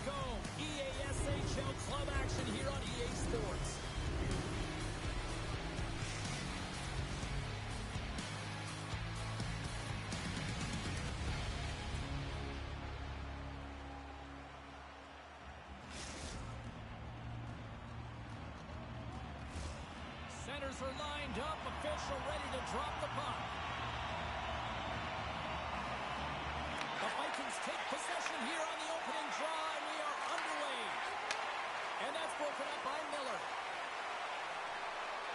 go. EASHL club action here on EA Sports. Centers are lined up, official ready to drop the puck. The Vikings take possession here on the opening draw, and we are underway. And that's broken up by Miller.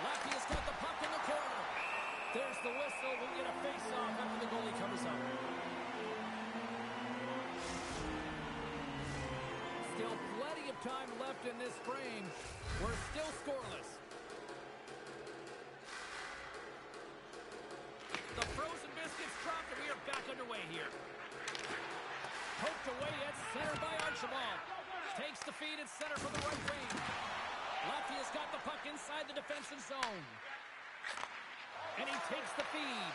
Latvia's got the puck in the corner. There's the whistle. We'll get a face-off after the goalie covers up. Still plenty of time left in this frame. We're still scoreless. The frozen biscuits dropped, and we are back underway here. Poked away at center by Archibald. Takes the feed at center for the right wing. Latvia's got the puck inside the defensive zone. And he takes the feed.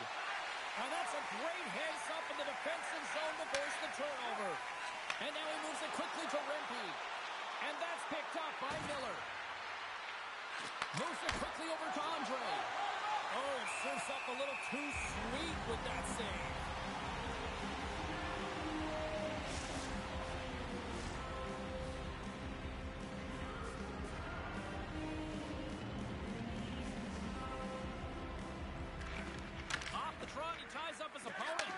And that's a great heads-up in the defensive zone to force the turnover. And now he moves it quickly to Rempe. And that's picked up by Miller. Moves it quickly over to Andre. Oh, surfs up a little too sweet with that save. Off the trot, he ties up his opponent.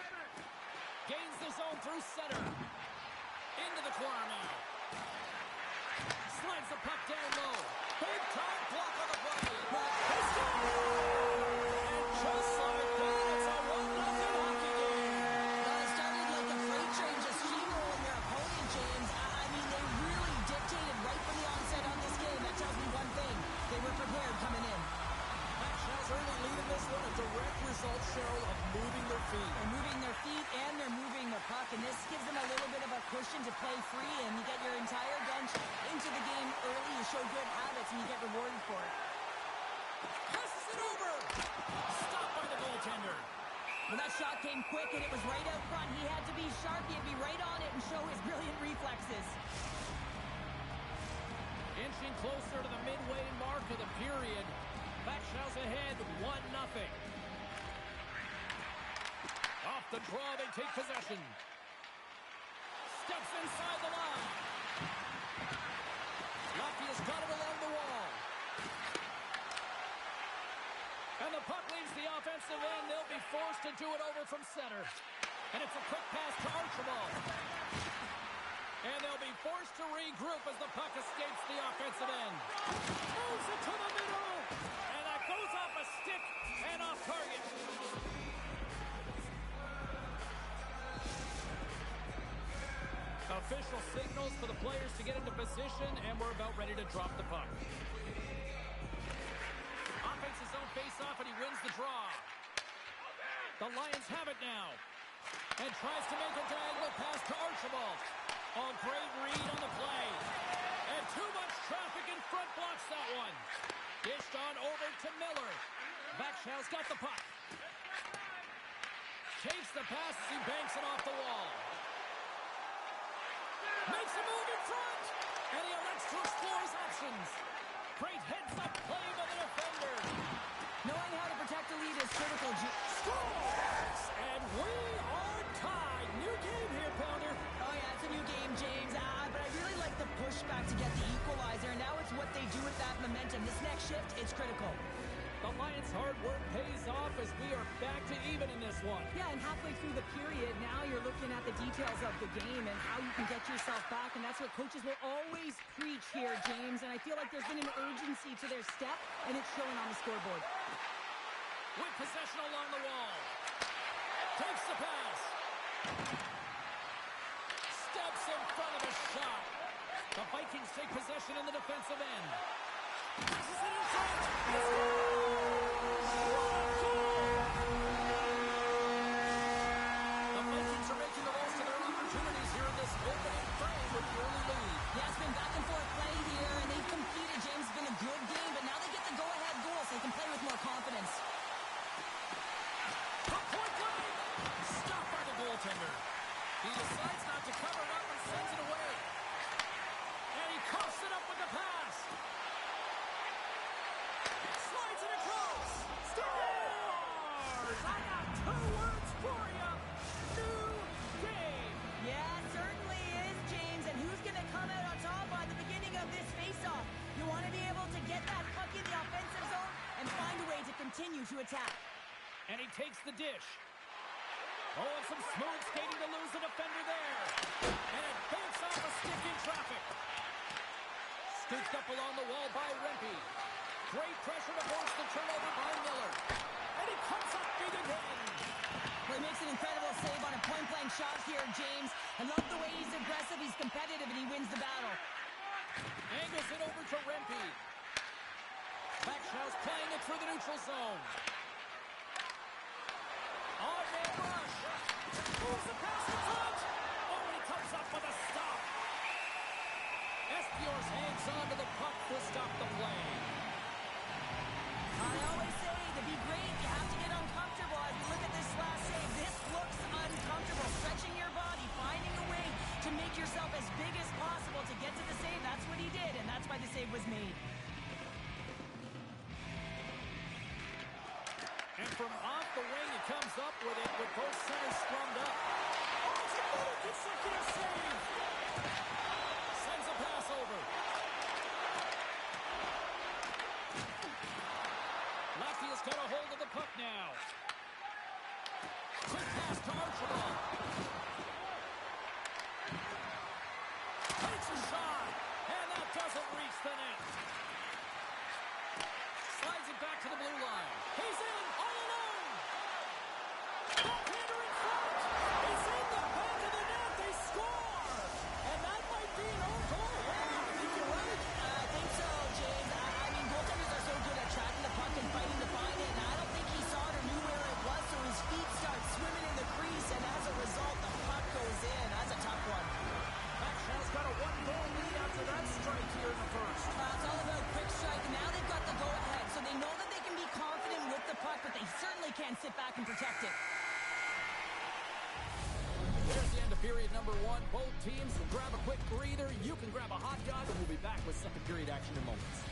Gains the zone through center. Into the corner now. Slides the puck down low. Big time block on the play. And just like that, it's a 1-0 hockey game. Well, it started like a freight train just steamrolling their opponent, James. I mean, they really dictated right from the onset on this game. That tells me one thing. They were prepared coming in. Shell's early lead in this one, a direct result, Cheryl, of moving their feet. They're moving their feet and they're moving the puck, and this gives them a little bit of a cushion to play free, and you get your entire bench into the game early. You show good habits, and you get rewarded for it. Passes it over. Stopped by the goaltender. Well, that shot came quick, and it was right out front. He had to be sharp. He had to be right on it and show his brilliant reflexes. Inching closer to the midway mark of the period. Shell's ahead 1-0. Off the draw, they take possession. Steps inside the line. Latvia's got it along the wall. And the puck leaves the offensive end. They'll be forced to do it over from center. And it's a quick pass to Archibald. And they'll be forced to regroup as the puck escapes the offensive end. Moves it to the middle. And that goes off a stick and off target. Official signals for the players to get into position, and we're about ready to drop the puck. Offense's own face-off, and he wins the draw. The Lions have it now. And tries to make a diagonal pass to Archibald. Oh, great read on the play. And too much traffic in front blocks that one. Dished on over to Miller. Backshaw's got the puck. Takes the pass as he banks it off the wall. Makes a move in front. And he elects to explore his options. Great heads-up play by the defender. Knowing how to protect the lead is critical. Scores! And we are tied. New game here, Pounder. Oh, yeah, it's a new game, James. But I really like the pushback to get the equalizer. Now it's what they do with that momentum. This next shift, it's critical. The Lions' hard work pays off as we are back to even in this one. Yeah, and halfway through the period, now you're looking at the details of the game and how you can get yourself back, and that's what coaches will always preach here, James. And I feel like there's been an urgency to their step, and it's showing on the scoreboard. With possession along the wall. Takes the pass. Steps in front of a shot. The Vikings take possession in the defensive end. Passes it in front. The Vikings are making the most of their opportunities here in this opening frame with the early lead. Yeah, it's been back and forth play here, and they've competed. James, it's been a good game, but now they get the go-ahead goal, so they can play with more confidence. Stopped by the goaltender. He decides not to cover it up and sends it away. attack. And he takes the dish. Oh, and some smooth skating to lose the defender there. And it banks off a stick in traffic. Scooped up along the wall by Rempe. Great pressure to force the turnover by Miller. And he comes up big again. Well, he makes an incredible save on a point-blank shot here, James. I love the way he's aggressive, he's competitive, and he wins the battle. Angles it over to Rempe. Backshaw's playing it through the neutral zone. On-man rush. Moves the pass in front. Oh, and he comes up with a stop. Espiors hangs on to the puck to stop the play. I always say, to be great, you have to get uncomfortable. As we look at this last save, this looks uncomfortable. Stretching your body, finding a way to make yourself as big as possible to get to the save. That's what he did, and that's why the save was made. And from off the wing, he comes up with it with both centers strummed up. Oh, it's a little consecutive save. Sends a pass over. Latvia's got a hold of the puck now. Quick pass to Archibald. Takes a shot, and that doesn't reach the net. Slides it back to the blue line. He's in, all alone. Backhander in front. It's in the back of the net. They score. And that might be an own goal. I think you're right. I think so, James. I mean, goaltenders are so good at tracking the puck and fighting to find it, and I don't think he saw it or knew where it was, so his feet start swimming in the crease, and as a result, the puck goes in. That's a tough one. Backshaw's got a one-goal lead after that strike here in the first. It's all about quick strike. Now they've got the go-ahead, so they know that they can be confident with the puck, but they certainly can't sit back and protect it. There's the end of period number one. Both teams will grab a quick breather. You can grab a hot dog, and we'll be back with second period action in moments.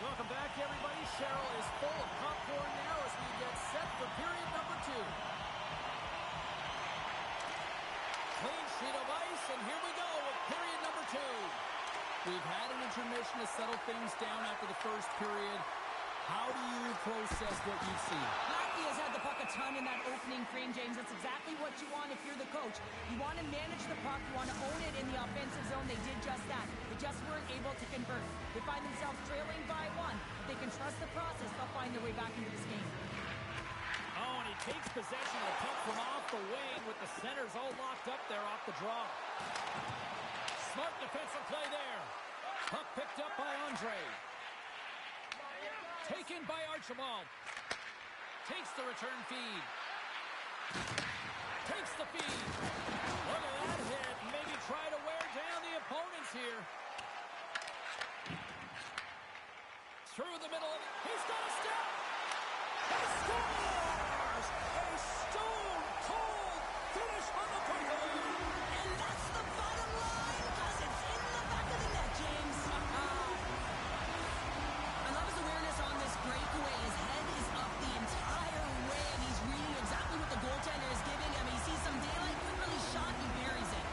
Welcome back, everybody. Cheryl is full of popcorn now as we get set for period number two. Clean sheet of ice, and here we go with period number two. We've had an intermission to settle things down after the first period. How do you process what you've seen? Latvia's had the puck a ton in that opening frame, James. That's exactly what you want if you're the coach. You want to manage the puck. You want to own it in the offensive zone. They did just that. They just weren't able to convert. They find themselves trailing by one. If they can trust the process, they'll find their way back into this game. Oh, and he takes possession of the puck from off the wing with the centers all locked up there off the draw. Smart defensive play there. Puck picked up by Andre. Taken by Archibald. Takes the return feed. Takes the feed. Look at that hit. Maybe try to wear down the opponents here. Through the middle. He's got a step. He scores! A stone-cold finish on the breakaway. And that's the bottom line, because it's in the back of the net, James. I love his awareness on this breakaway. His head is up the entire way, and he's reading exactly what the goaltender is giving him. He sees some daylight, quick release shot, he buries it.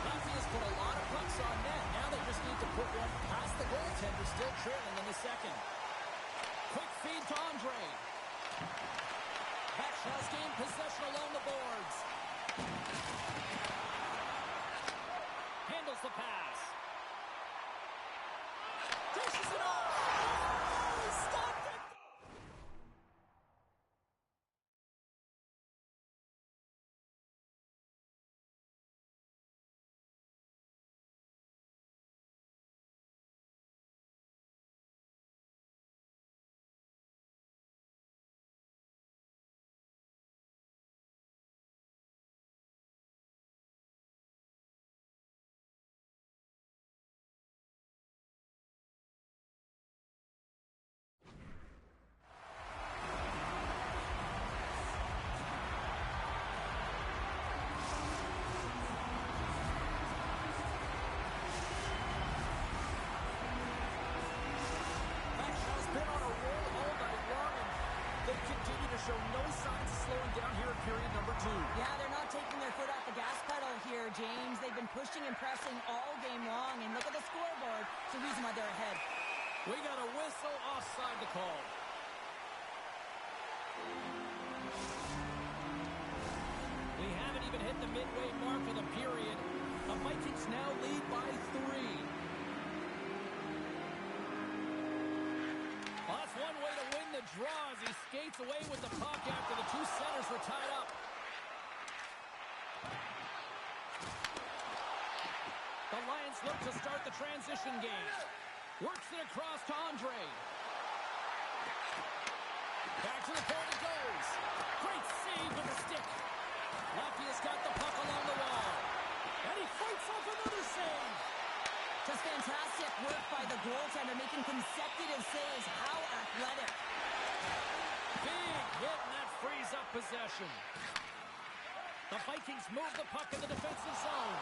Latvia's put a lot of pucks on net. Now they just need to put one past the goaltender, still trailing in the second. Quick feed to Andre. Backshaw's gained possession along the boards. Handles the pass. Dishes it off. Oh, stopped it. Show no signs of slowing down here in period number 2. Yeah, they're not taking their foot off the gas pedal here, James. They've been pushing and pressing all game long, and look at the scoreboard. It's the reason why they're ahead. We got a whistle offside the call. We haven't even hit the midway mark of the period. The Vikings now lead by 3. Well, that's one way to win the draw as he skates away with the puck after the 2 centers were tied up. The Lions look to start the transition game. Works it across to Andre. Back to the point it goes. Great save with the stick. Latvia's got the puck along the wall. And he fights off another save. Just fantastic work by the goaltender, making consecutive saves. How athletic. Big hit, and that frees up possession. The Vikings move the puck in the defensive zone.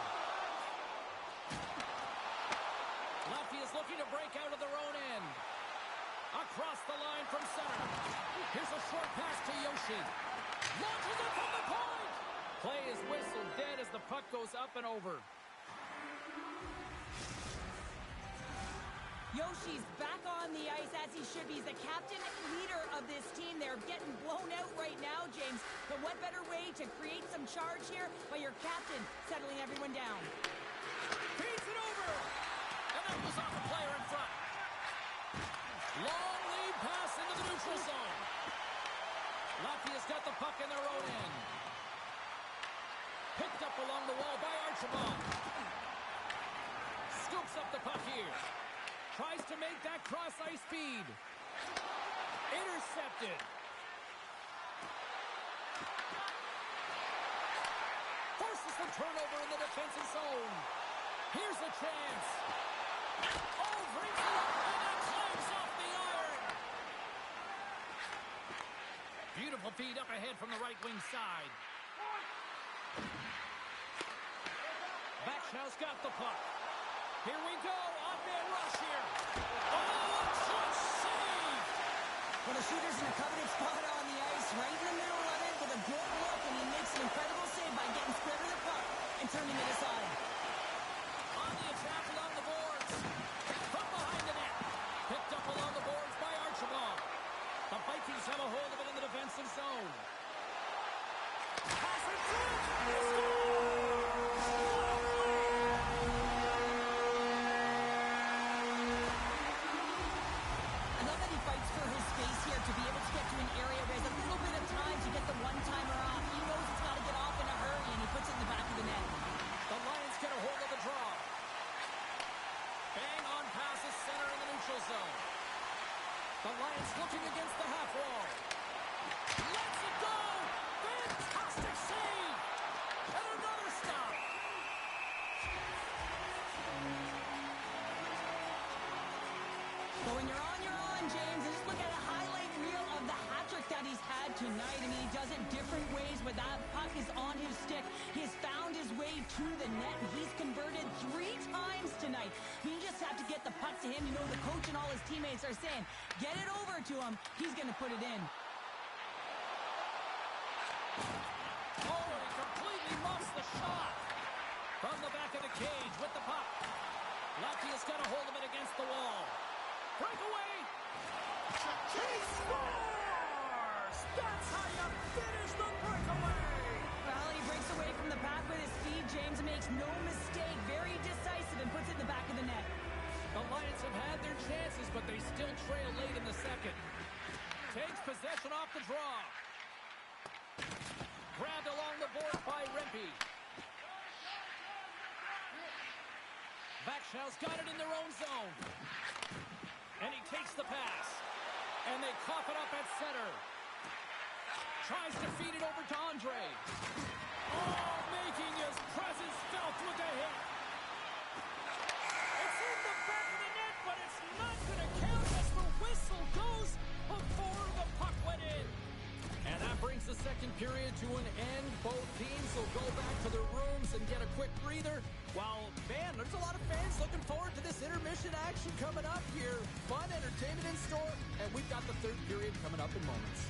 Latvia's looking to break out of their own end. Across the line from center. Here's a short pass to Yoshi. Launches it from the point. Play is whistled dead as the puck goes up and over. Yoshi's back on the ice as he should be. He's the captain and leader of this team. They're getting blown out right now, James. But what better way to create some charge here by your captain settling everyone down? Feeds it over. And that was off the player in front. Long lead pass into the neutral zone. Latvia's got the puck in their own end. Picked up along the wall by Archibald. Scoops up the puck here. Tries to make that cross-ice feed. Intercepted. Forces the turnover in the defensive zone. Here's a chance. Oh, brings it up and it climbs off the iron. Beautiful feed up ahead from the right wing side. Backshaw's got the puck. Here we go. On-man rush here. Oh, just saved. Well, the shooter's in a coveted spot on the ice, right in the middle of it with a good look, and he makes an incredible save by getting square to the puck and turning it aside. On the attack along the boards. From behind the net. Picked up along the boards by Archibald. The Vikings have a hold of it in the defensive zone. Pass it through. To be able to get to an area where he has a little bit of time to get the one-timer off. He knows it's got to get off in a hurry, and he puts it in the back of the net. The Lions get a hold of the draw. Bang on passes center in the neutral zone. The Lions looking against the half wall. Lets it go! Fantastic save! And another stop! But when you're on, James, and just look at a highlight reel of the hat-trick that he's had tonight. I mean, he does it different ways where that puck is on his stick. He has found his way to the net, and he's converted 3 times tonight. I mean, you just have to get the puck to him. You know, the coach and all his teammates are saying, get it over to him. He's going to put it in. Oh, he completely muffs the shot. From the back of the cage with the puck. Latvia's got a hold of it against the wall. Breakaway. He scores! That's how you finish the breakaway! foul, and he breaks away from the pack with his feet. James makes no mistake. Very decisive and puts it in the back of the net. The Lions have had their chances, but they still trail late in the second. Takes possession off the draw. Grabbed along the board by Rempe. VALHALLA's got it in their own zone. And he takes the pass. And they cough it up at center. Tries to feed it over to Andre. Oh, making his presence felt with a hit. It's in the back of the net, but it's not going to count as the whistle goes before the puck went in. And that brings the second period to an end. Both teams will go back to their rooms and get a quick breather. While, man, there's a lot of fans looking forward to this intermission action coming up here. Fun entertainment in store, and we've got the third period coming up in moments.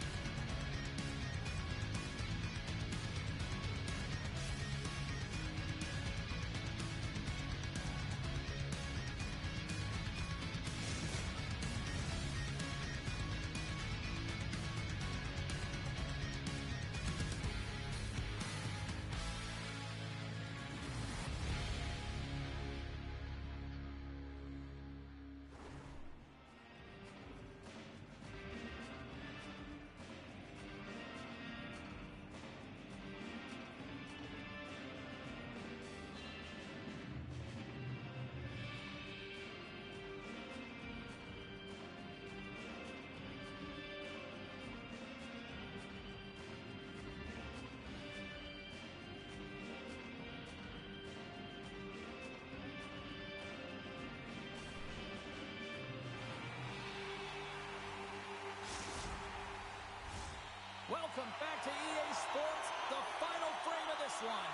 Welcome back to EA Sports, the final frame of this one.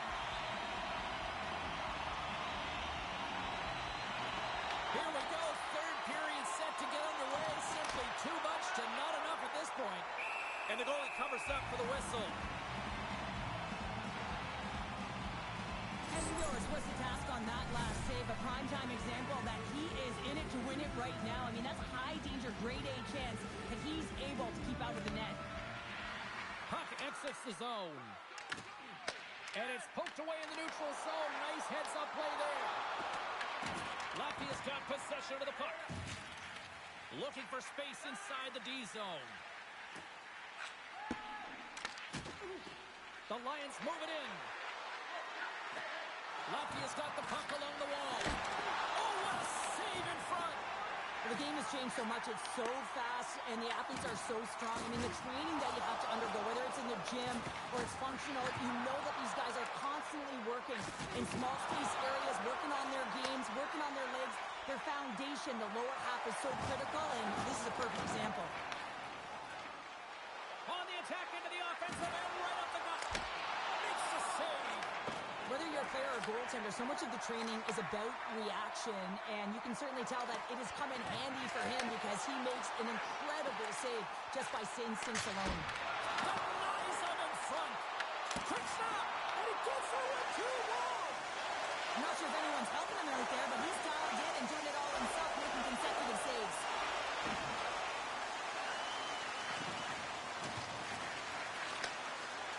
Here we go, third period set to get underway. Simply too much to not enough at this point. And the goalie covers up for the whistle. And Willis, what's the task on that last save? A primetime example that he is in it to win it right now. I mean, that's a high-danger, grade-A chance that he's able to keep out of the net. Puck exits the zone. And it's poked away in the neutral zone. Nice heads-up play there. Latvia's got possession of the puck. Looking for space inside the D zone. The Lions move it in. Latvia's got the puck along the wall. Oh, what a save in front. The game has changed so much. It's so fast, and the athletes are so strong. I mean, the training that you have to undergo, whether it's in the gym or it's functional, you know that these guys are constantly working in small space areas, working on their games, working on their legs. Their foundation, the lower half, is so critical, and this is a perfect example. On the attack into the offensive end, right up the gut. Makes the save. Whether you're a player or goaltender, so much of the training is about reaction, and you can certainly tell that it has come in handy for him because he makes an incredible save just by instincts alone. Denies him in front. Quick stop, and he gets it with 2-1. I'm not sure if anyone's helping him out there, but he's dialed in and doing it all himself, making consecutive saves.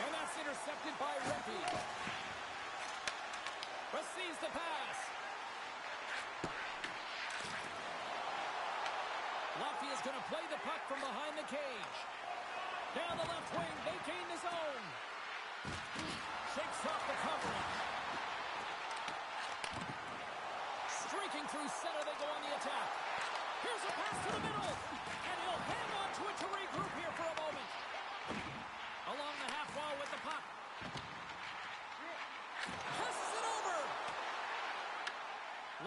And that's intercepted by Rempe. Receives the pass. Latvia's going to play the puck from behind the cage. Down the left wing, they gain the zone. Shakes off the coverage. Streaking through center, they go on the attack. Here's a pass to the middle. And he'll hang on to it to regroup here for a moment. Along the half wall with the puck. Passes it over.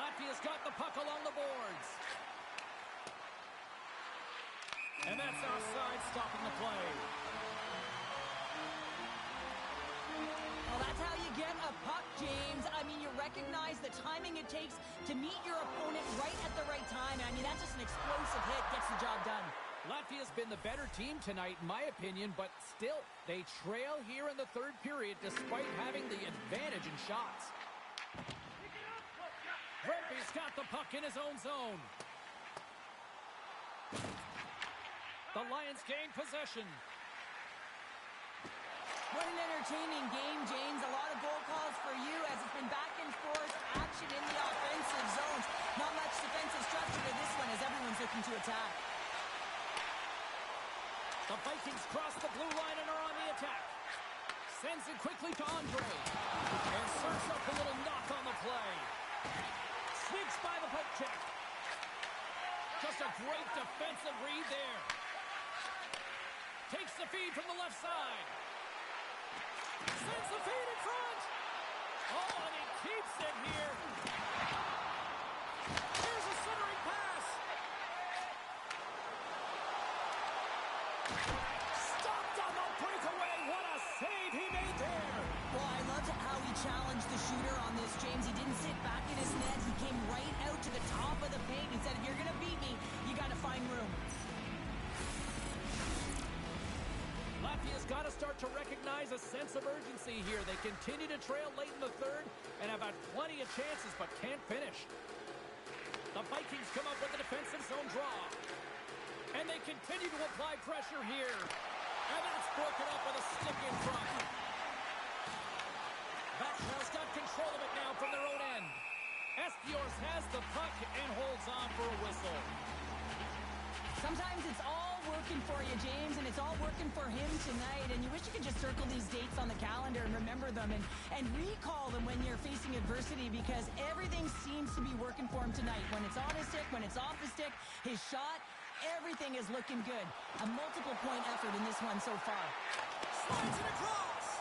Latvia's got the puck along the boards. And that's offside, stopping the play. Well, that's how you get a puck, James. I mean, you recognize the timing it takes to meet your opponent right at the right time. I mean, that's just an explosive hit, gets the job done. Latvia's been the better team tonight, in my opinion, but still, they trail here in the third period despite having the advantage in shots. Rempe's got the puck in his own zone. The Lions gain possession. What an entertaining game, James. A lot of goal calls for you as it's been back and forth action in the offensive zones. Not much defensive structure to this one as everyone's looking to attack. The Vikings cross the blue line and are on the attack. Sends it quickly to Andre. And serves up a little knock on the play. Sneaks by the poke check. Just a great defensive read there. Takes the feed from the left side. Sends the feed in front. Oh, and he keeps it here. Here's a centering pass. Stopped on the breakaway. What a save he made there. Well, I loved how he challenged the shooter on this, James. He didn't sit back in his net. He came right out to the top of the paint. He said, if you're going to beat me, you got to find room. Latvia's got to start to recognize a sense of urgency here. They continue to trail late in the third and have had plenty of chances but can't finish. The Vikings come up with a defensive zone draw. And they continue to apply pressure here. And that's broken up with a stick in front. VALHALLA's got control of it now from their own end. Espiors has the puck and holds on for a whistle. Sometimes it's all working for you, James, and it's all working for him tonight. And you wish you could just circle these dates on the calendar and remember them and recall them when you're facing adversity because everything seems to be working for him tonight. When it's on his stick, when it's off his stick, his shot, everything is looking good. A multiple-point effort in this one so far. Slides it across.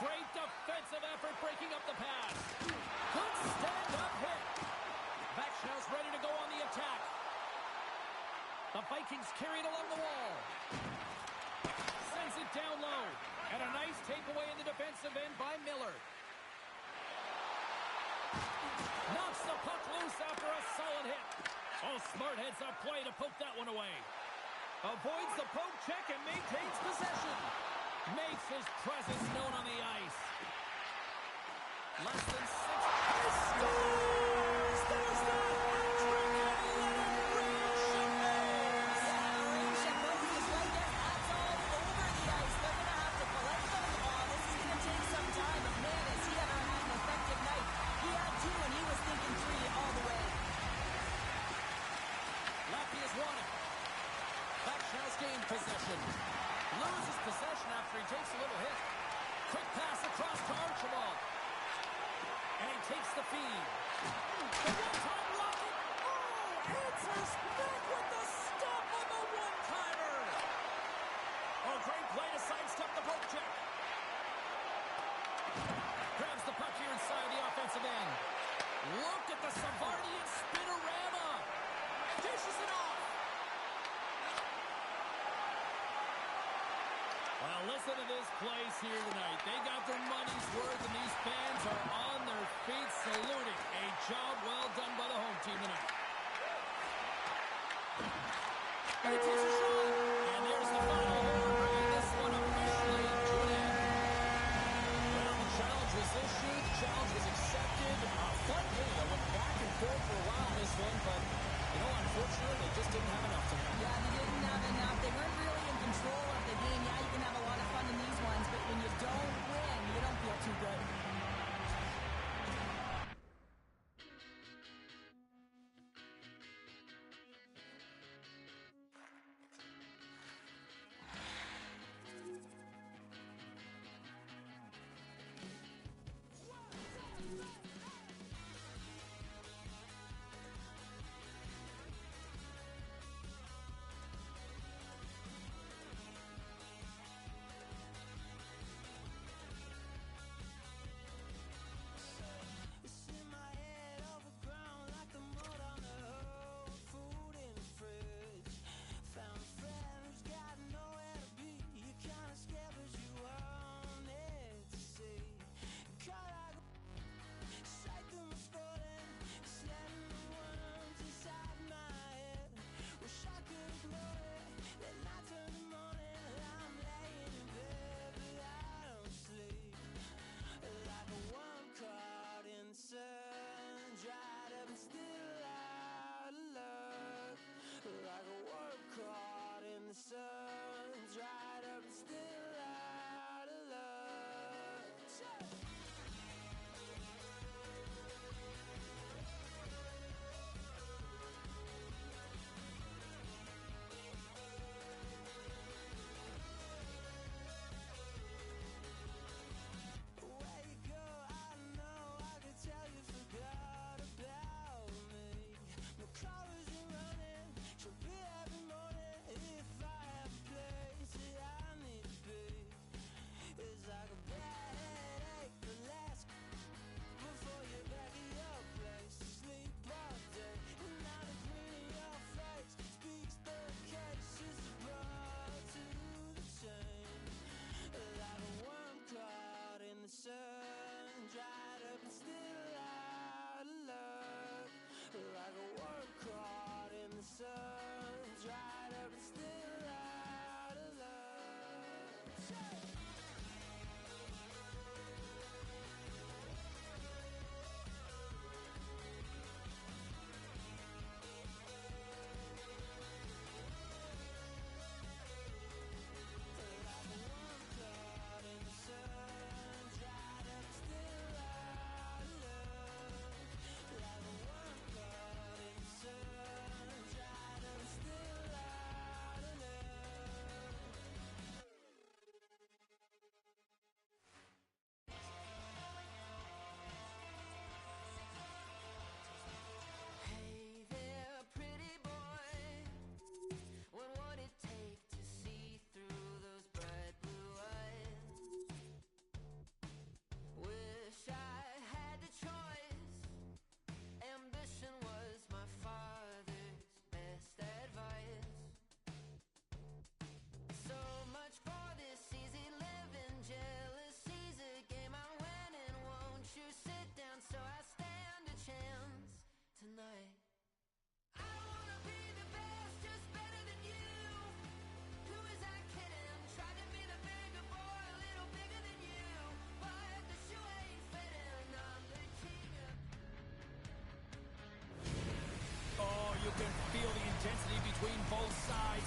Great defensive effort breaking up the pass. Good stand-up hit. VALHALLA's ready to go on the attack. The Vikings carry it along the wall. Sends it down low. And a nice takeaway in the defensive end by Miller. Knocks the puck loose after a solid hit. Oh, smart heads-up play to poke that one away. Avoids the poke check and maintains possession. Makes his presence known on the ice. Less than 6. He scores! There's that hat-trick and let it reach. That's all over the ice. They're going to have to collect some of the ball. This is going to take some time, but man, has he ever had an effective night. He had 2, and he was thinking 3 all the way. Latvia's won it. VALHALLA's gained possession. Loses possession after he takes a little hit. Quick pass across to Archibald. And he takes the feed. The one-time rocket. Oh, answers back with the stop on the one-timer. Oh, great play to sidestep the poke check. Grabs the puck here inside the offensive end. Look at the Savardian spinorama. Dishes it off. Well, listen to this place here tonight. They got their money's worth, and these fans are on their feet saluting. A job well done by the home team tonight. And he takes a shot. And there's the final horn, bringing this one officially to an end. Well, the challenge was issued. The challenge was accepted. A fun game. I went back and forth for a while on this one, but, you know, unfortunately, they just didn't have enough tonight. Yeah, they didn't have enough. They weren't really in control of the game. Yeah, you can have a lot of fun in these ones, but when you don't win, you don't feel too good.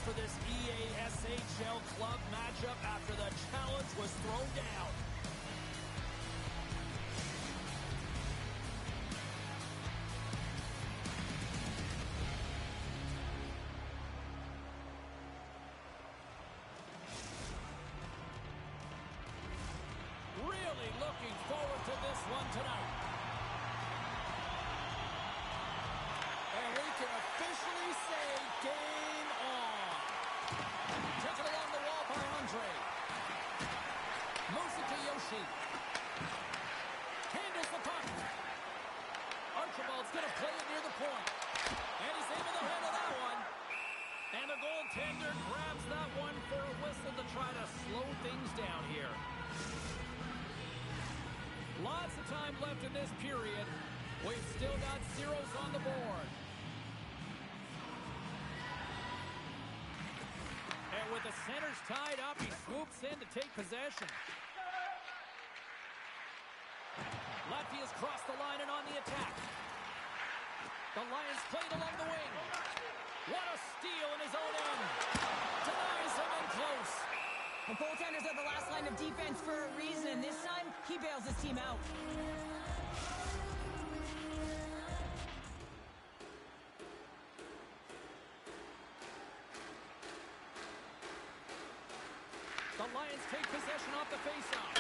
for this EASHL club matchup after the challenge was thrown down. Really looking forward to this one tonight. And we can officially say game on. Taken along the wall by Andre. Moves it to Yoshi. Handles the puck. Archibald's going to play it near the point. And he's able to handle that one. And the goaltender grabs that one for a whistle to try to slow things down here. Lots of time left in this period. We've still got zeros on the board. And with the centers tied up, he swoops in to take possession. Lefty has crossed the line and on the attack. The Lions played along the wing. What a steal in his own end. Denies him in close. The goaltenders are the last line of defense for a reason, and this time, he bails his team out. The Lions take possession off the faceoff.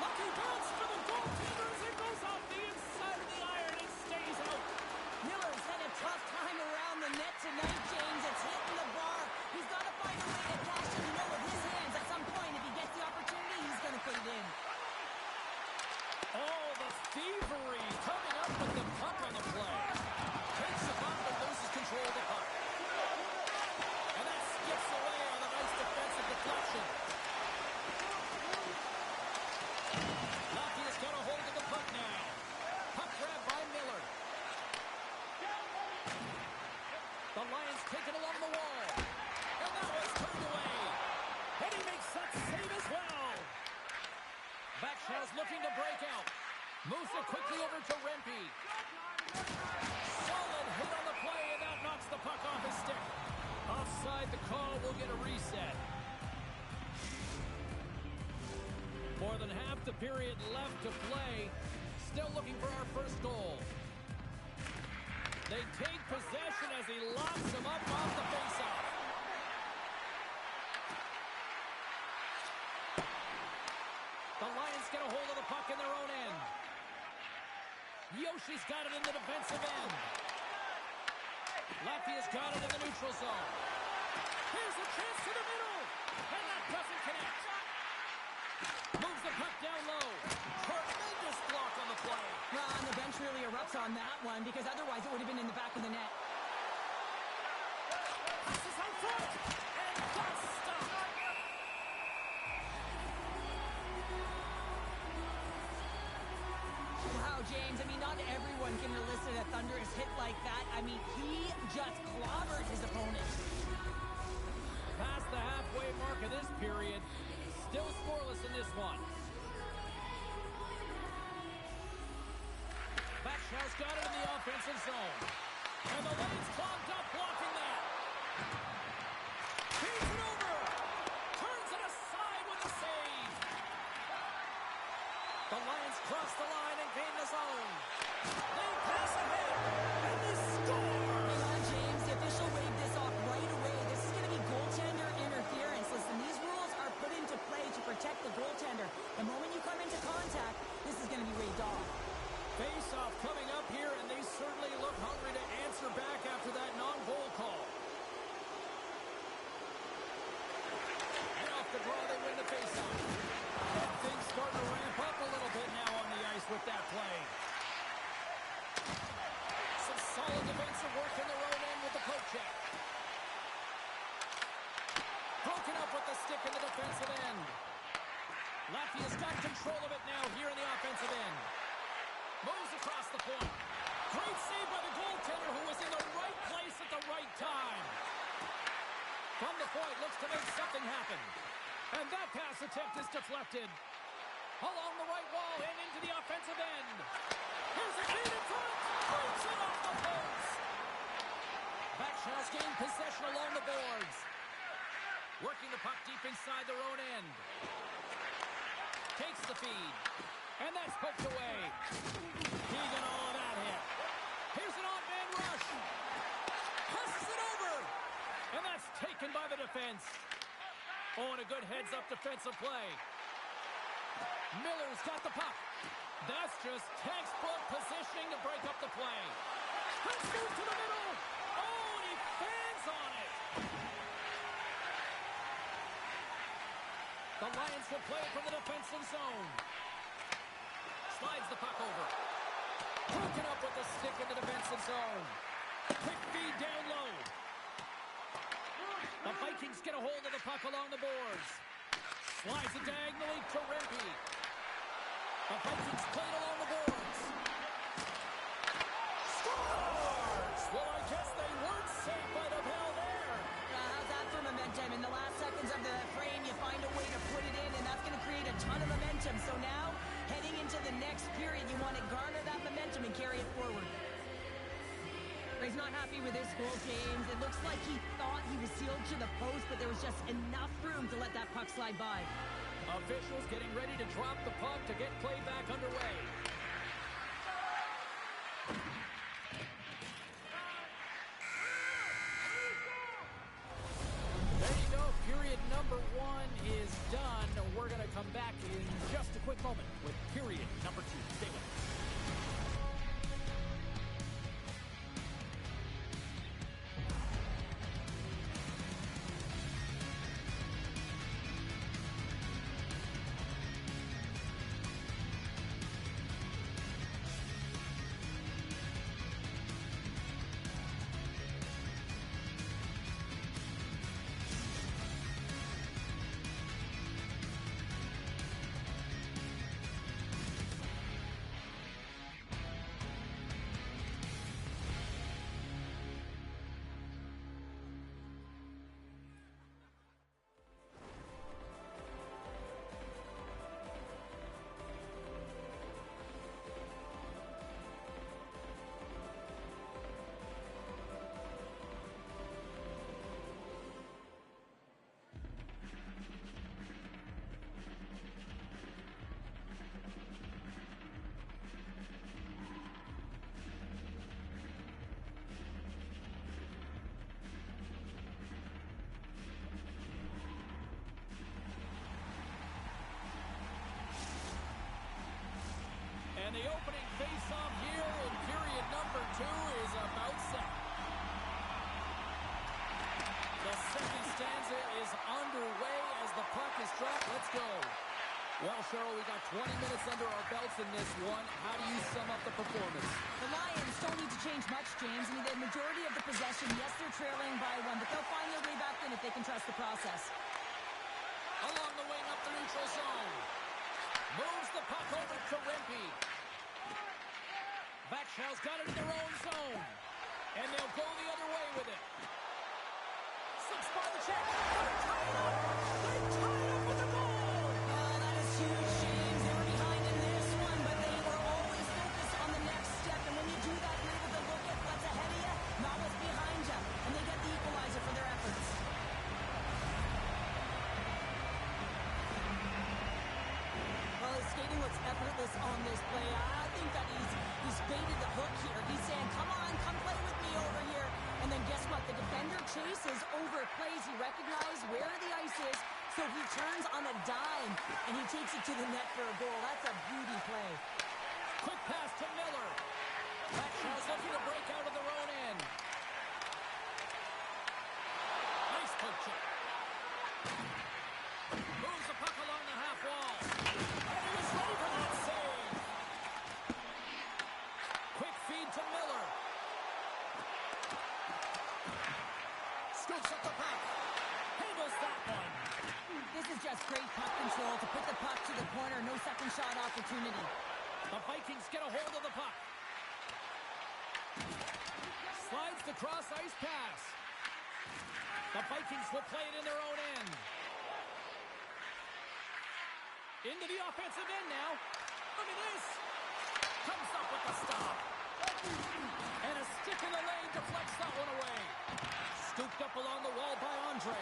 Lucky bounce for the goaltenders. It goes off the inside of the iron and stays out. Miller's had a tough time around the net tonight, James. It's hitting the bar. He's got to find a way to cash in the middle of his hands. At some point, if he gets the opportunity, he's going to fade in. Oh, the thievery coming up with the puck on the play. Takes the puck and loses control of the puck. And that skips away on a nice defensive deflection. Lucky has got a hold of the puck now. Puck grab by Miller. The Lions take it along the wall. And that was turned away. And he makes that save as well. Backshaw's looking to break out. Moves it quickly over to Rempe. Solid hit on the play, and that knocks the puck off his stick. Offside the call, will get a reset. More than half the period left to play. Still looking for our first goal. They take possession as he locks him up off the faceoff. The Lions get a hold of the puck in their own end. Yoshi's got it in the defensive end. Latvia's got it in the neutral zone. Here's a chance to the middle. And that doesn't connect. Moves the puck down low. Tremendous block on the play. Well, and the bench really erupts on that one because otherwise it would have been in the back of the net. Passes out front. And got stopped. Wow, James, I mean, not everyone can elicit a thunderous hit like that. I mean, he just clobbered his opponent. Past the halfway mark of this period. Still scoreless in this one. Backshaw's got it in the offensive zone. And the lane's clogged up, blocking that. Feeds it over. Turns it aside with a save. The Lions cross the line and gain the zone. They pass ahead. And they score. Hang on, James. The official waved this off right away. This is going to be goaltender interference. Listen, these rules are put into play to protect the goaltender. The moment you come into contact, this is going to be waved off. Face-off coming up here, and they certainly look hungry to answer back after that non-goal call. And off the draw, they win the face-off. And things starting to ramp up a little bit now on the ice with that play. Some solid defensive work in their own end with the poke check. Broken up with the stick in the defensive end. Latvia's got control of it now here in the offensive end. Moves across the point. Great save by the goaltender who was in the right place at the right time. From the point, looks to make something happen. And that pass attempt is deflected. Along the right wall and into the offensive end. Here's a feed in front. Breaks it off the post. Backshaw's gained possession along the boards. Working the puck deep inside their own end. Takes the feed. And that's poked away. Keegan all of that hit. Here's an odd-man rush. Passes it over. And that's taken by the defense. Oh, and a good heads-up defensive play. Miller's got the puck. That's just textbook positioning to break up the play. Let's move to the middle. Oh, and he fans on it. The Lions will play it from the defensive zone. Slides the puck over. Broken up with the stick in the defensive zone. Quick feed down low. The Vikings get a hold of the puck along the boards. Slides it diagonally to Rempe. The Vikings play it along the boards. Scores! Well, I guess they weren't safe by the bell there. How's that for momentum? In the last seconds of the frame, you find a way to put it in, and that's going to create a ton of momentum. So now, heading into the next period, you want to garner that momentum and carry it forward. He's not happy with this goal, James. It looks like he thought he was sealed to the post, but there was just enough room to let that puck slide by. Officials getting ready to drop the puck to get play back underway. There you go. Period number 1 is done. We're going to come back in just a quick moment with period number 2. Stay with us. And the opening face-off here in period number 2 is about set. The second stanza is underway as the puck is dropped. Let's go. Well, Cheryl, we got 20 minutes under our belts in this one. How do you sum up the performance? The Lions don't need to change much, James. I mean, the majority of the possession, yes, they're trailing by 1, but they'll find their way back in if they can trust the process. Along the wing up the neutral zone. Moves the puck over to Rempe. VALHALLA's got it in their own zone. And they'll go the other way with it. Slips by the check. They tie it up with the goal. Oh, that is huge, James. They were behind in this one, but they were always focused on the next step. And when you do that, you're able to look at what's ahead of you, not what's behind you. And they get the equalizer for their efforts. Well, his skating looks effortless on this play. I think that he's baited the hook here. He's saying, come on, come play with me over here. And then guess what? The defender chases over plays. He recognized where the ice is, so he turns on a dime, and he takes it to the net for a goal. That's a beauty play. Quick pass to Miller. VALHALLA's looking to break out of their own end. Nice poke check. Moves the puck along the half wall. And he was ready for that save. Quick feed to Miller. Scoops up the puck. Handles that one. This is just great puck control to put the puck to the corner. No second shot opportunity. The Vikings get a hold of the puck. Slides the cross ice pass. The Vikings will play it in their own end. Into the offensive end now. Look at this. Comes up with the stop. And a stick in the lane deflects that one away. Scooped up along the wall by Andre.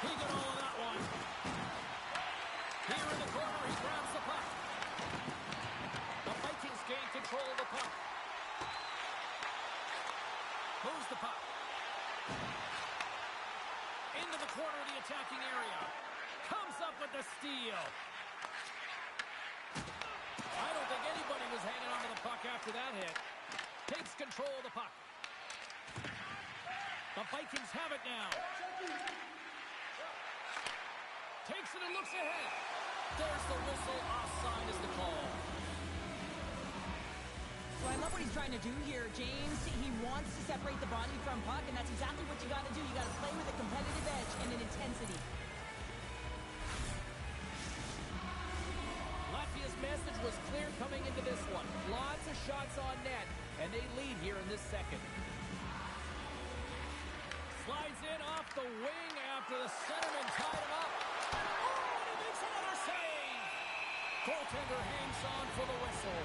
He got all of that one. Here in the corner, he grabs the puck. The Vikings gain control of the puck. Moves the puck. Into the corner of the attacking area. Comes up with the steal. I don't think anybody was hanging on to the puck after that hit. Takes control of the puck. The Vikings have it now. Takes it and looks ahead. There's the whistle. Offside is the call. So I love what he's trying to do here, James. He wants to separate the body from puck, and that's exactly what you got to do. You got to play with a competitive edge and an intensity. Latvia's message was clear coming into this one. Lots of shots on net, and they lead here in this second. Slides in off the wing after the centerman tied him up. Oh, and he makes another save! Goaltender hangs on for the whistle.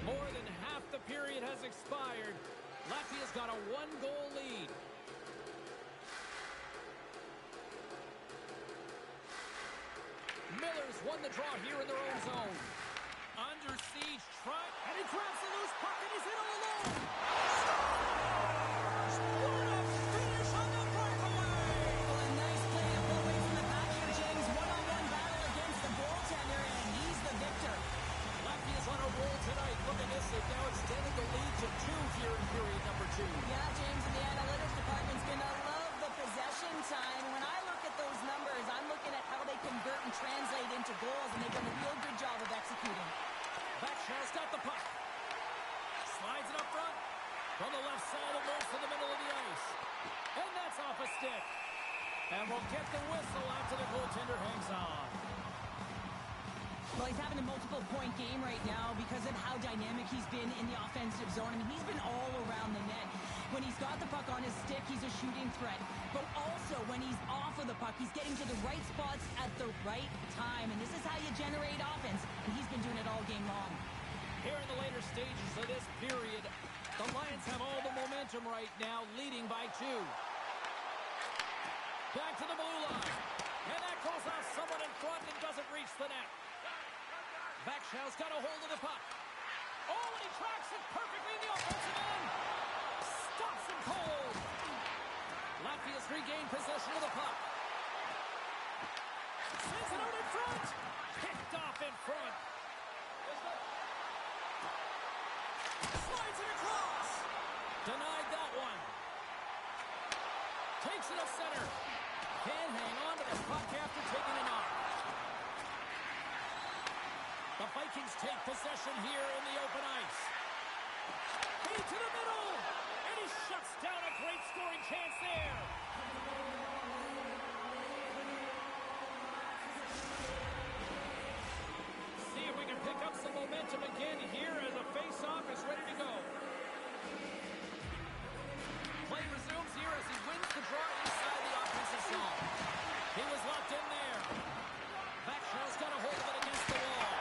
More than half the period has expired. Latvia's got a one-goal lead. Miller's won the draw here in their own zone. Under siege, try, and he grabs the loose puck, and he's in all alone. Scores! What a finish on the breakaway! Well, a nice play to pull away from the back here, James. One-on-one battle against the goaltender, and he's the victor. Latvia's on a roll tonight. Look at this. They've now extended the lead to 2 here in period number 2. Yeah, James, and the analytics department's going to love the possession time. When I look at those numbers, I'm looking at how they convert and translate into goals, and they've done a real good job of executing. Backshaw's got the puck. Slides it up front. From the left side, it moves to the middle of the ice. And that's off a stick. And we'll get the whistle after the goaltender hangs on. Well, he's having a multiple-point game right now because of how dynamic he's been in the offensive zone. I mean, he's been all around the net. When he's got the puck on his stick, he's a shooting threat. But also, when he's off of the puck, he's getting to the right spots at the right time. And this is how you generate offense. And he's been doing it all game long. Here in the later stages of this period, the Lions have all the momentum right now, leading by 2. Back to the blue line. And that goes off someone in front and doesn't reach the net. Backshaw's got a hold of the puck. Oh, and he tracks it perfectly in the offensive end. Stops him cold. Latvia's regained possession of the puck. Sends it out in front. Picked off in front. Slides it across. Denied that one. Takes it up center. Can't hang on to the puck after taking a knock. The Vikings take possession here in the open ice. Feed to the middle, and he shuts down a great scoring chance there. See if we can pick up some momentum again here as the face-off is ready to go. Play resumes here as he wins the draw inside the offensive zone. He was locked in there. Backshaw's got a hold of it against the wall.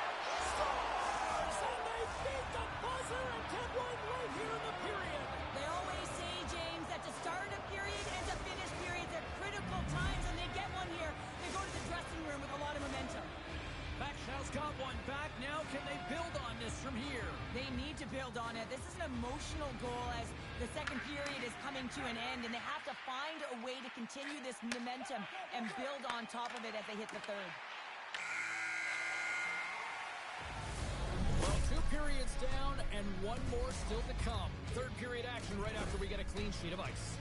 And they beat the buzzer and get one right here in the period. They always say, James, that to start a period and to finish periods are critical times, and they get one here. They go to the dressing room with a lot of momentum. Backshaw's got one back. Now can they build on this from here? They need to build on it. This is an emotional goal as the second period is coming to an end, and they have to find a way to continue this momentum and build on top of it as they hit the third. Well, 2 periods down and 1 more still to come. Third period action right after we get a clean sheet of ice.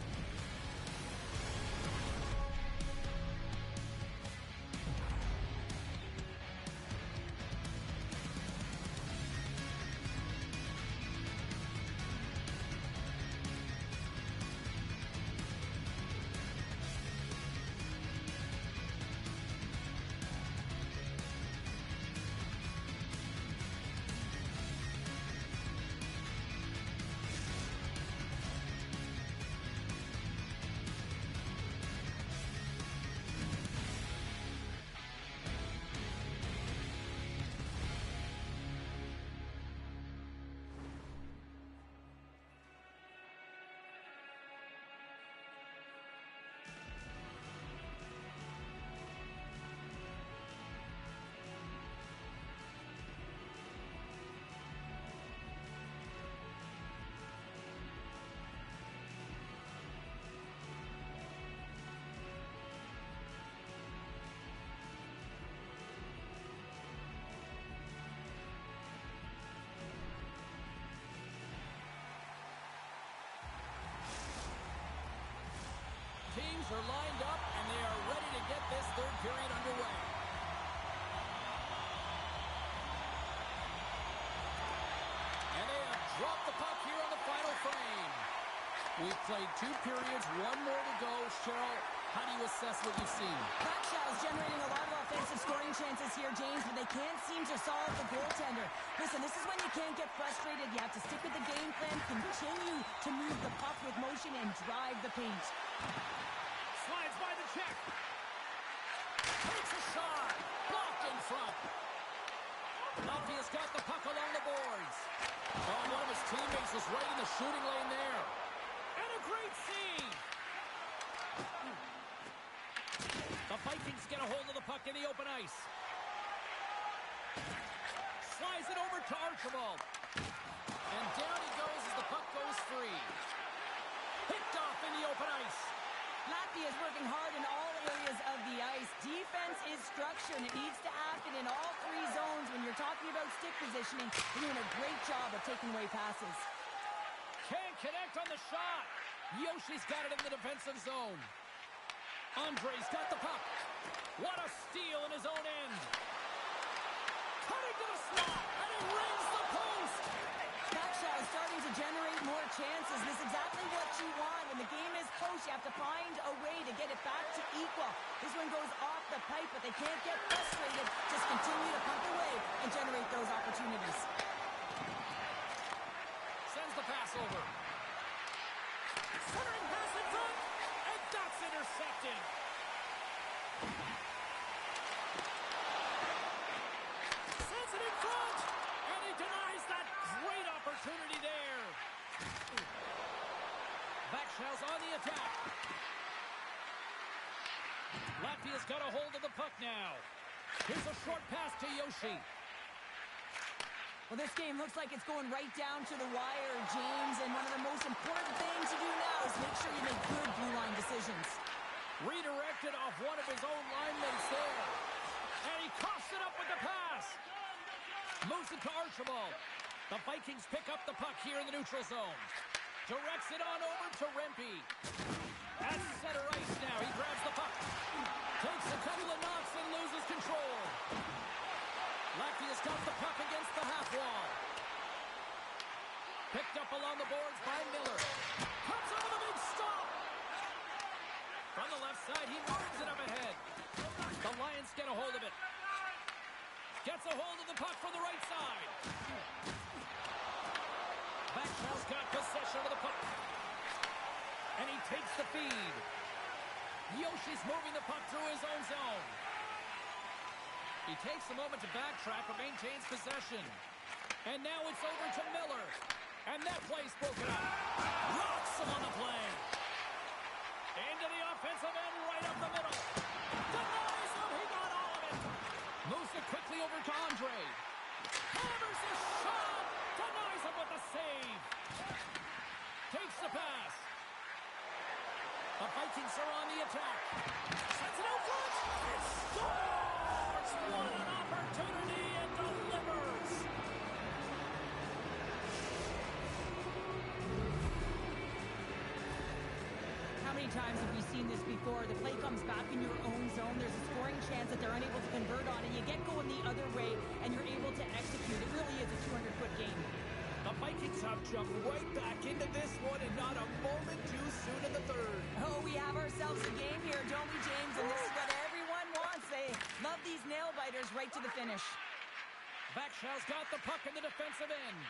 teams are lined up, and they are ready to get this third period underway. And they have dropped the puck here on the final frame. We've played 2 periods, 1 more to go. Cheryl, how do you assess what you've seen? Is generating a lot of offensive scoring chances here, James, but they can't seem to solve the goaltender. Listen, this is when you can't get frustrated. You have to stick with the game plan, continue to move the puck with motion, and drive the paint. Slides by the check. Takes a shot. Blocked in front. Latvia's got the puck along the boards. Oh, one of his teammates was right in the shooting lane there. And a great save. The Vikings get a hold of the puck in the open ice. Slides it over to Archibald. And down he goes as the puck goes free. Picked off in the open ice. Latvia is working hard in all areas of the ice. Defense is structure, and it needs to happen in all 3 zones. When you're talking about stick positioning, they're doing a great job of taking away passes. Can't connect on the shot. Yoshi's got it in the defensive zone. Andre's got the puck. What a steal in his own end. Cutting to the slot, and he rings the post. Backshaw is starting to generate more chances. This is exactly what you want. When the game is close, you have to find a way to get it back to equal. This one goes off the pipe, but they can't get frustrated. Just continue to pump away and generate those opportunities. Sends the pass over. Centering pass in front, and that's intercepted. Sends it in front, and he denies that great opportunity there. Backshaw's on the attack. Latvia's got a hold of the puck now. Here's a short pass to Yoshi. Well, this game looks like it's going right down to the wire, James, and one of the most important things to do now is make sure you make good blue line decisions. Redirected off one of his own linemates there. And he coughs it up with the pass. Moves it to Archibald. The Vikings pick up the puck here in the neutral zone. Directs it on over to Rempe. At center ice now, he grabs the puck. Takes a couple of knocks and loses control. Latvia's got the puck against the half wall. Picked up along the boards by Miller. Comes out of a big stop. From the left side, he moves it up ahead. The Lions get a hold of it. Gets a hold of the puck from the right side. Backshaw's got possession of the puck. And he takes the feed. Yoshi's moving the puck through his own zone. He takes a moment to backtrack but maintains possession. And now it's over to Miller. And that play's broken up. Rocks him on the play. Into the offensive end, right up the middle. Denies him, he got all of it. Moves it quickly over to Andre. Hammers the shot. Denies him with the save. Takes the pass. The Vikings are on the attack. Sends it out front. It scores! What an opportunity, and delivers! How many times have we seen this before? The play comes back in your own zone. There's a scoring chance that they're unable to convert on, and you get going the other way, and you're able to execute. It really is a 200-foot game. The Vikings have jumped right back into this one, and not a moment too soon in the third. Oh, we have ourselves a game here, don't we, James? And this is what everyone wants. They love these nail-biters right to the finish. Backshaw's got the puck in the defensive end.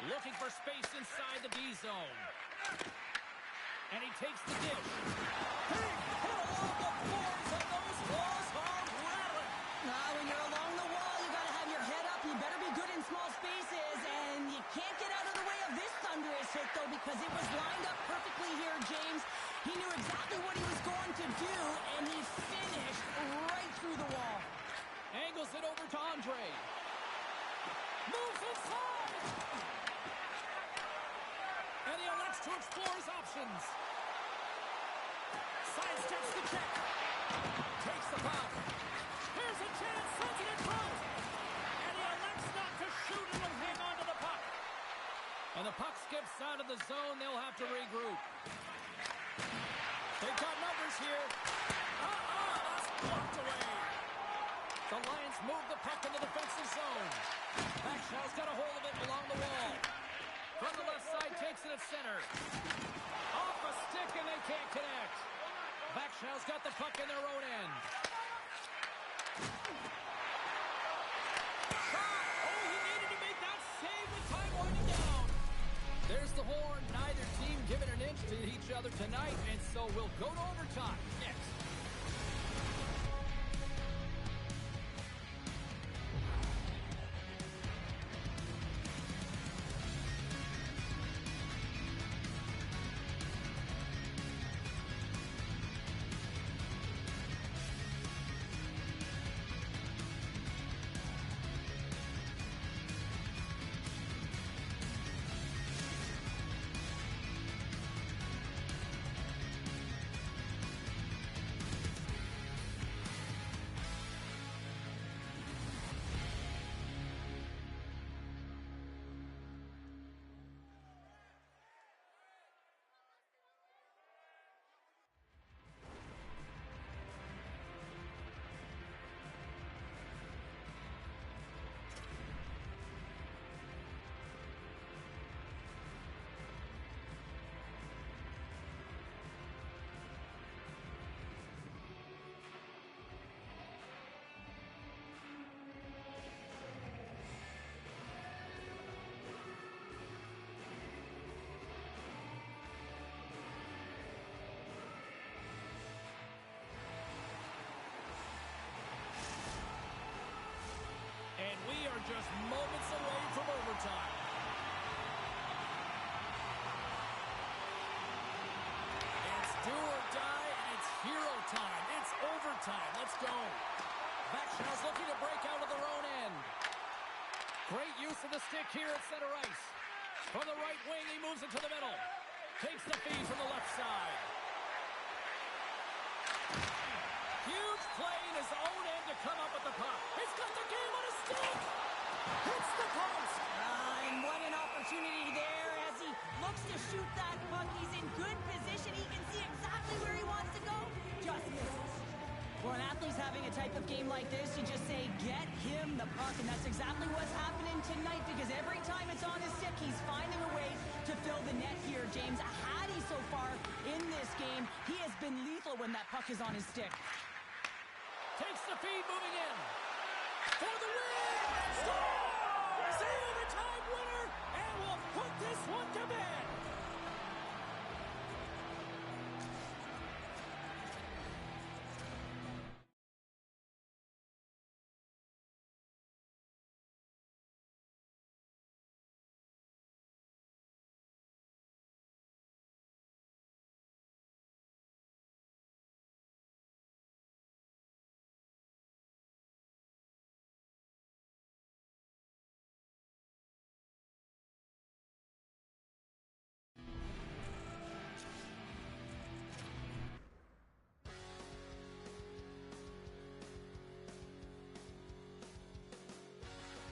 Looking for space inside the D zone. And he takes the dish. Big hit along the boards, and those walls are rattling. Now, when you're along the wall, you got to have your head up. You better be good in small spaces, and you can't get out of the way of this thunderous hit, though, because it was lined up perfectly here, James. He knew exactly what he was going to do, and he finished right through the wall. Angles it over to Andre. Moves inside. And he elects to explore his options. Sidesteps the back in the defensive zone. VALHALLA's got a hold of it along the wall. From the left side, takes it at center. Off a stick, and they can't connect. VALHALLA's got the puck in their own end. Shot! Oh, he needed to make that save with time winding down. There's the horn. Neither team giving an inch to each other tonight, and so we'll go to overtime next. And we are just moments away from overtime. It's do or die, and it's hero time. It's overtime. Let's go. VALHALLA's looking to break out of their own end. Great use of the stick here at center ice. From the right wing, he moves it to the middle. Takes the feed from the left side. Huge play in his own end to come up with the puck. He's got the game on his stick. Hits the post. And what an opportunity there as he looks to shoot that puck. He's in good position. He can see exactly where he wants to go. Just misses. Well, an athlete's having a type of game like this, you just say, get him the puck. And that's exactly what's happening tonight, because every time it's on his stick, he's finding a way to fill the net here, James. Hattie so far in this game, he has been lethal when that puck is on his stick. Takes the feed, moving in. For the win! Scores! The overtime winner, and we'll put this one to bed.